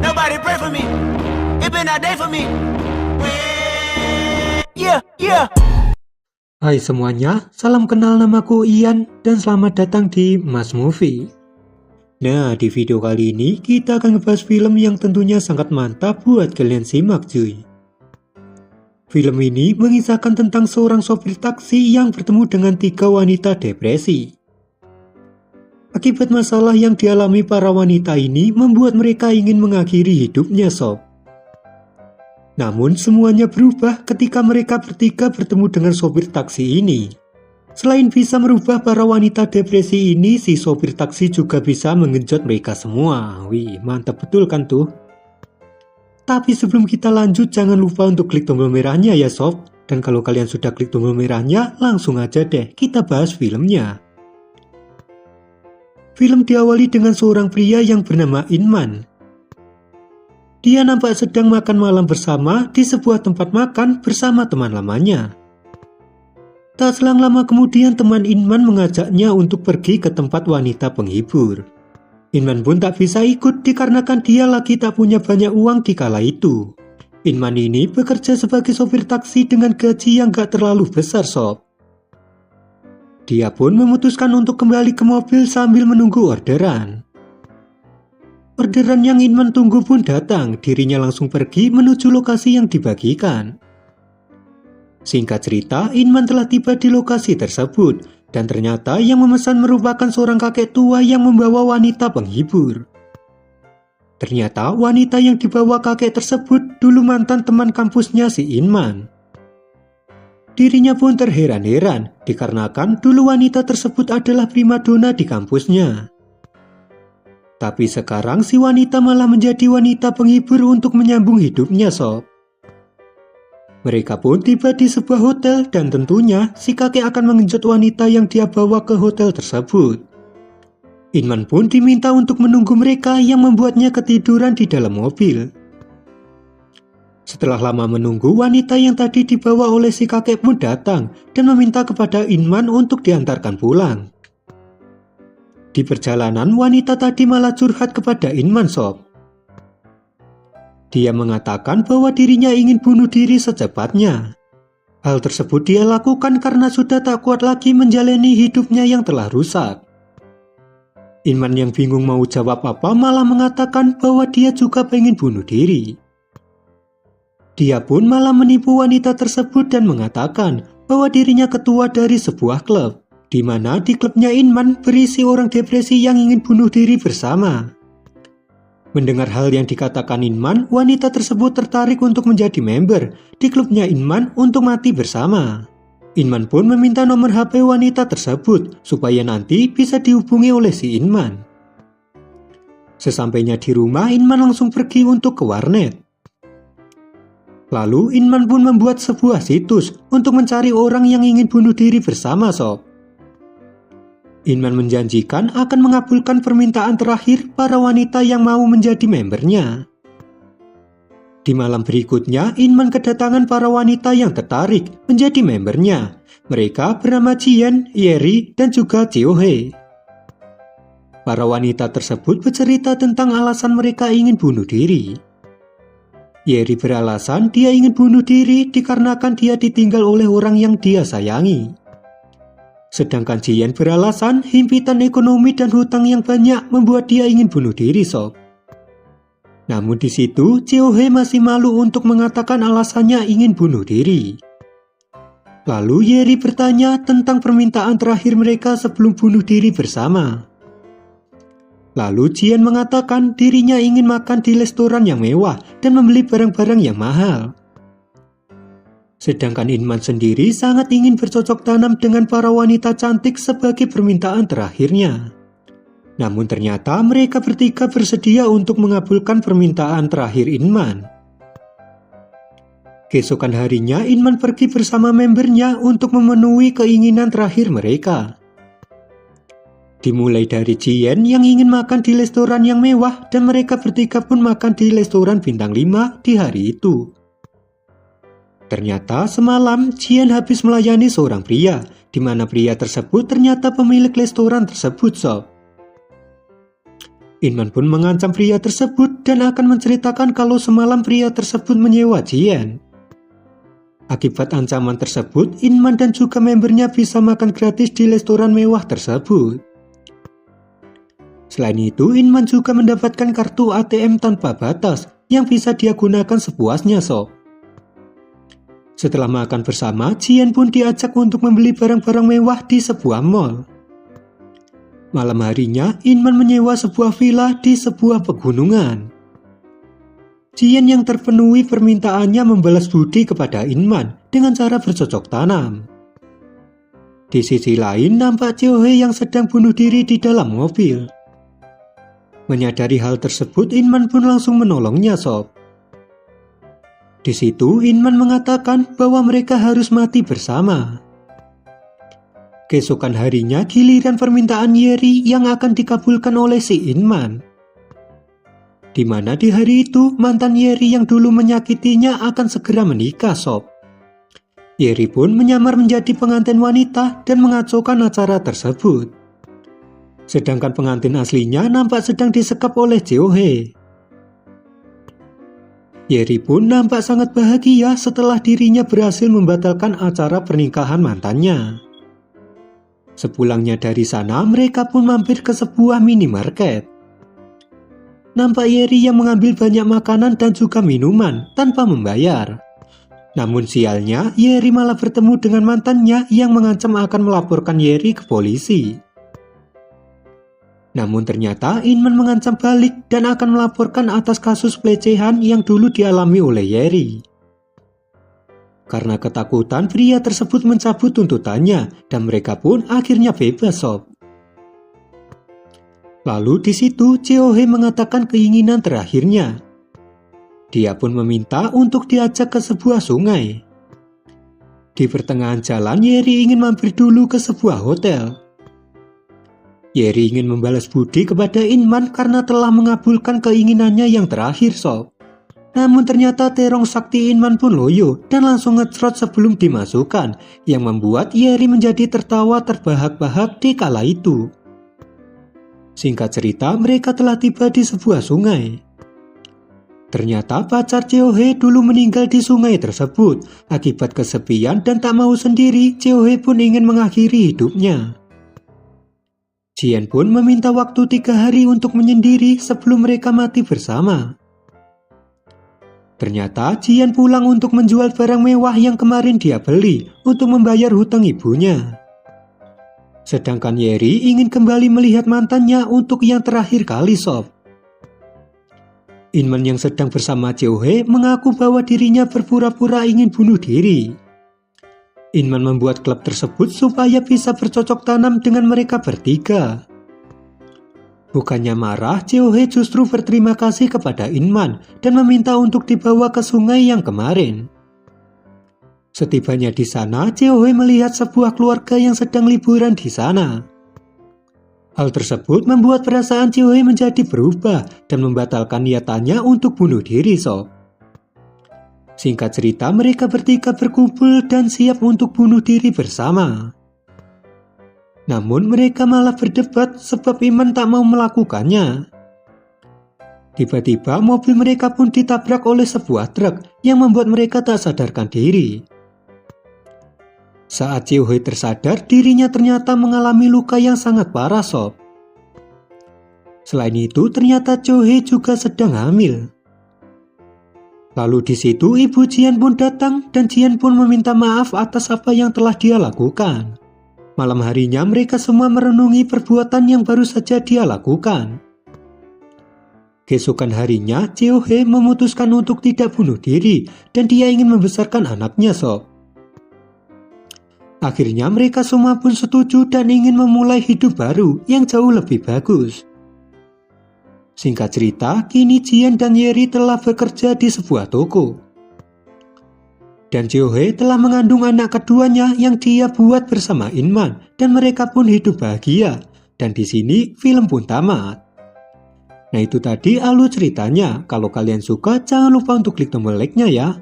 Nobody pray for me. It been a day for me. Yeah. Hai semuanya, salam kenal, namaku Ian dan selamat datang di Mas Movie. Nah, di video kali ini kita akan ngebahas film yang tentunya sangat mantap buat kalian simak cuy. Film ini mengisahkan tentang seorang sopir taksi yang bertemu dengan 3 wanita depresi. Akibat masalah yang dialami para wanita ini membuat mereka ingin mengakhiri hidupnya sob. Namun semuanya berubah ketika mereka bertiga bertemu dengan sopir taksi ini. Selain bisa merubah para wanita depresi ini, si sopir taksi juga bisa mengenjot mereka semua. Wih, mantap betul kan tuh? Tapi sebelum kita lanjut, jangan lupa untuk klik tombol merahnya ya sob. Dan kalau kalian sudah klik tombol merahnya, langsung aja deh kita bahas filmnya. Film diawali dengan seorang pria yang bernama Inman. Dia nampak sedang makan malam bersama di sebuah tempat makan bersama teman lamanya. Tak selang lama kemudian teman Inman mengajaknya untuk pergi ke tempat wanita penghibur. Inman pun tak bisa ikut dikarenakan dia lagi tak punya banyak uang di kala itu. Inman ini bekerja sebagai sopir taksi dengan gaji yang gak terlalu besar sob. Dia pun memutuskan untuk kembali ke mobil sambil menunggu orderan. Orderan yang Inman tunggu pun datang, dirinya langsung pergi menuju lokasi yang dibagikan. Singkat cerita, Inman telah tiba di lokasi tersebut, dan ternyata yang memesan merupakan seorang kakek tua yang membawa wanita penghibur. Ternyata wanita yang dibawa kakek tersebut dulu mantan teman kampusnya si Inman. Dirinya pun terheran-heran, dikarenakan dulu wanita tersebut adalah primadona di kampusnya. Tapi sekarang si wanita malah menjadi wanita penghibur untuk menyambung hidupnya sob. Mereka pun tiba di sebuah hotel dan tentunya si kakek akan mengenjot wanita yang dia bawa ke hotel tersebut. Inman pun diminta untuk menunggu mereka yang membuatnya ketiduran di dalam mobil. Setelah lama menunggu, wanita yang tadi dibawa oleh si kakek pun datang dan meminta kepada Inman untuk diantarkan pulang. Di perjalanan, wanita tadi malah curhat kepada Inman sob. Dia mengatakan bahwa dirinya ingin bunuh diri secepatnya. Hal tersebut dia lakukan karena sudah tak kuat lagi menjalani hidupnya yang telah rusak. Inman yang bingung mau jawab apa malah mengatakan bahwa dia juga pengen bunuh diri. Dia pun malah menipu wanita tersebut dan mengatakan bahwa dirinya ketua dari sebuah klub, di mana di klubnya Inman berisi orang depresi yang ingin bunuh diri bersama. Mendengar hal yang dikatakan Inman, wanita tersebut tertarik untuk menjadi member di klubnya Inman untuk mati bersama. Inman pun meminta nomor HP wanita tersebut supaya nanti bisa dihubungi oleh si Inman. Sesampainya di rumah, Inman langsung pergi untuk ke warnet. Lalu Inman pun membuat sebuah situs untuk mencari orang yang ingin bunuh diri bersama sob. Inman menjanjikan akan mengabulkan permintaan terakhir para wanita yang mau menjadi membernya. Di malam berikutnya, Inman kedatangan para wanita yang tertarik menjadi membernya. Mereka bernama Jian, Yeri, dan juga Chiohe. Para wanita tersebut bercerita tentang alasan mereka ingin bunuh diri. Yeri beralasan dia ingin bunuh diri dikarenakan dia ditinggal oleh orang yang dia sayangi. Sedangkan Jian beralasan himpitan ekonomi dan hutang yang banyak membuat dia ingin bunuh diri sob. Namun di situ Chiohe masih malu untuk mengatakan alasannya ingin bunuh diri. Lalu Yeri bertanya tentang permintaan terakhir mereka sebelum bunuh diri bersama. Lalu Jian mengatakan dirinya ingin makan di restoran yang mewah dan membeli barang-barang yang mahal. Sedangkan Inman sendiri sangat ingin bercocok tanam dengan para wanita cantik sebagai permintaan terakhirnya. Namun ternyata mereka bertiga bersedia untuk mengabulkan permintaan terakhir Inman. Keesokan harinya Inman pergi bersama membernya untuk memenuhi keinginan terakhir mereka. Dimulai dari Jian yang ingin makan di restoran yang mewah dan mereka bertiga pun makan di restoran bintang 5 di hari itu. Ternyata semalam Jian habis melayani seorang pria, di mana pria tersebut ternyata pemilik restoran tersebut sob. Inman pun mengancam pria tersebut dan akan menceritakan kalau semalam pria tersebut menyewa Jian. Akibat ancaman tersebut, Inman dan juga membernya bisa makan gratis di restoran mewah tersebut. Selain itu, Inman juga mendapatkan kartu ATM tanpa batas yang bisa dia gunakan sepuasnya, sob. Setelah makan bersama, Jian pun diajak untuk membeli barang-barang mewah di sebuah mall. Malam harinya, Inman menyewa sebuah villa di sebuah pegunungan. Jian yang terpenuhi permintaannya membalas budi kepada Inman dengan cara bercocok tanam. Di sisi lain, nampak Cheo-hye yang sedang bunuh diri di dalam mobil. Menyadari hal tersebut, Inman pun langsung menolongnya, sob. Di situ, Inman mengatakan bahwa mereka harus mati bersama. Keesokan harinya, giliran permintaan Yeri yang akan dikabulkan oleh si Inman. Di mana di hari itu, mantan Yeri yang dulu menyakitinya akan segera menikah, sob. Yeri pun menyamar menjadi pengantin wanita dan mengacaukan acara tersebut. Sedangkan pengantin aslinya nampak sedang disekap oleh Cheo-hye. Yeri pun nampak sangat bahagia setelah dirinya berhasil membatalkan acara pernikahan mantannya. Sepulangnya dari sana, mereka pun mampir ke sebuah minimarket. Nampak Yeri yang mengambil banyak makanan dan juga minuman tanpa membayar. Namun sialnya, Yeri malah bertemu dengan mantannya yang mengancam akan melaporkan Yeri ke polisi. Namun ternyata Inman mengancam balik dan akan melaporkan atas kasus pelecehan yang dulu dialami oleh Yeri. Karena ketakutan, pria tersebut mencabut tuntutannya dan mereka pun akhirnya bebas, sob. Lalu di situ Cheo-hye mengatakan keinginan terakhirnya. Dia pun meminta untuk diajak ke sebuah sungai. Di pertengahan jalan, Yeri ingin mampir dulu ke sebuah hotel. Yeri ingin membalas budi kepada Inman karena telah mengabulkan keinginannya yang terakhir, sob. Namun ternyata terong sakti Inman pun loyo dan langsung ngecrot sebelum dimasukkan, yang membuat Yeri menjadi tertawa terbahak-bahak di kala itu. Singkat cerita, mereka telah tiba di sebuah sungai. Ternyata pacar Cheo-hye dulu meninggal di sungai tersebut. Akibat kesepian dan tak mau sendiri, Cheo-hye pun ingin mengakhiri hidupnya. Jian pun meminta waktu 3 hari untuk menyendiri sebelum mereka mati bersama. Ternyata Jian pulang untuk menjual barang mewah yang kemarin dia beli untuk membayar hutang ibunya. Sedangkan Yeri ingin kembali melihat mantannya untuk yang terakhir kali, sob. Inman yang sedang bersama Cheo-hye mengaku bahwa dirinya berpura-pura ingin bunuh diri. Inman membuat klub tersebut supaya bisa bercocok tanam dengan mereka bertiga. Bukannya marah, Cheo-hye justru berterima kasih kepada Inman dan meminta untuk dibawa ke sungai yang kemarin. Setibanya di sana, Cheo-hye melihat sebuah keluarga yang sedang liburan di sana. Hal tersebut membuat perasaan Cheo-hye menjadi berubah dan membatalkan niatannya untuk bunuh diri, sob. Singkat cerita, mereka bertiga berkumpul dan siap untuk bunuh diri bersama. Namun mereka malah berdebat sebab Inman tak mau melakukannya. Tiba-tiba mobil mereka pun ditabrak oleh sebuah truk yang membuat mereka tak sadarkan diri. Saat Cheo-hye tersadar, dirinya ternyata mengalami luka yang sangat parah, sob. Selain itu, ternyata Cheo-hye juga sedang hamil. Lalu di situ ibu Jian pun datang dan Jian pun meminta maaf atas apa yang telah dia lakukan. Malam harinya mereka semua merenungi perbuatan yang baru saja dia lakukan. Keesokan harinya, Cheo-hye memutuskan untuk tidak bunuh diri dan dia ingin membesarkan anaknya, sob. Akhirnya mereka semua pun setuju dan ingin memulai hidup baru yang jauh lebih bagus. Singkat cerita, kini Jian dan Yeri telah bekerja di sebuah toko. Dan Cheo-hye telah mengandung anak keduanya yang dia buat bersama Inman dan mereka pun hidup bahagia. Dan di sini film pun tamat. Nah itu tadi alur ceritanya. Kalau kalian suka jangan lupa untuk klik tombol like-nya ya.